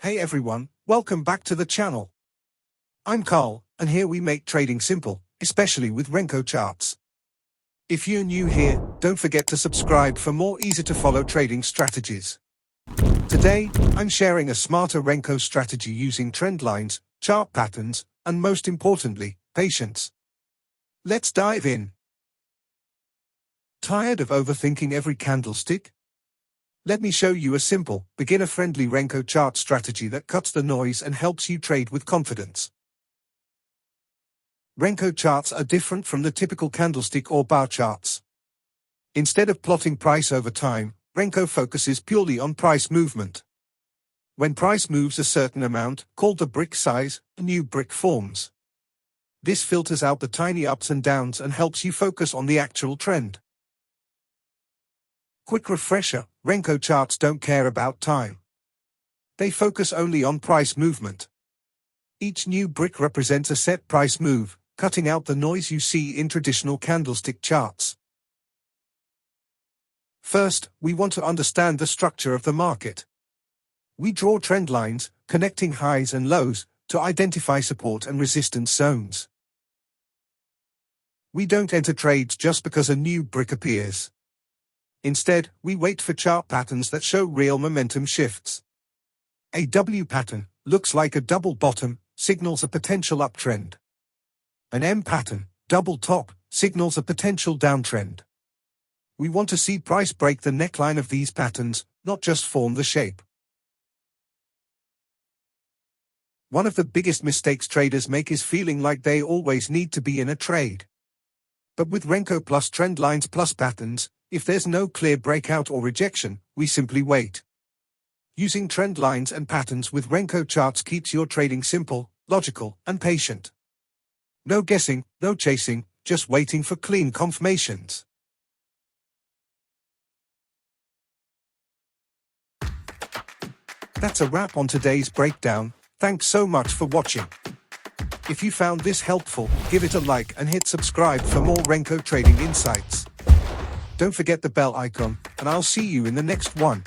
Hey everyone, welcome back to the channel. I'm Carl, and here we make trading simple, especially with Renko charts. If you're new here, don't forget to subscribe for more easy-to-follow trading strategies. Today, I'm sharing a smarter Renko strategy using trend lines, chart patterns, and most importantly, patience. Let's dive in. Tired of overthinking every candlestick? Let me show you a simple, beginner-friendly Renko chart strategy that cuts the noise and helps you trade with confidence. Renko charts are different from the typical candlestick or bar charts. Instead of plotting price over time, Renko focuses purely on price movement. When price moves a certain amount, called the brick size, a new brick forms. This filters out the tiny ups and downs and helps you focus on the actual trend. Quick refresher, Renko charts don't care about time. They focus only on price movement. Each new brick represents a set price move, cutting out the noise you see in traditional candlestick charts. First, we want to understand the structure of the market. We draw trend lines, connecting highs and lows, to identify support and resistance zones. We don't enter trades just because a new brick appears. Instead, we wait for chart patterns that show real momentum shifts. A W pattern looks like a double bottom, signals a potential uptrend. An M pattern, double top, signals a potential downtrend. We want to see price break the neckline of these patterns, not just form the shape. One of the biggest mistakes traders make is feeling like they always need to be in a trade. But with Renko plus trend lines plus patterns, if there's no clear breakout or rejection, we simply wait. Using trend lines and patterns with Renko charts keeps your trading simple, logical, and patient. No guessing, no chasing, just waiting for clean confirmations. That's a wrap on today's breakdown. Thanks so much for watching. If you found this helpful, give it a like and hit subscribe for more Renko trading insights. Don't forget the bell icon, and I'll see you in the next one.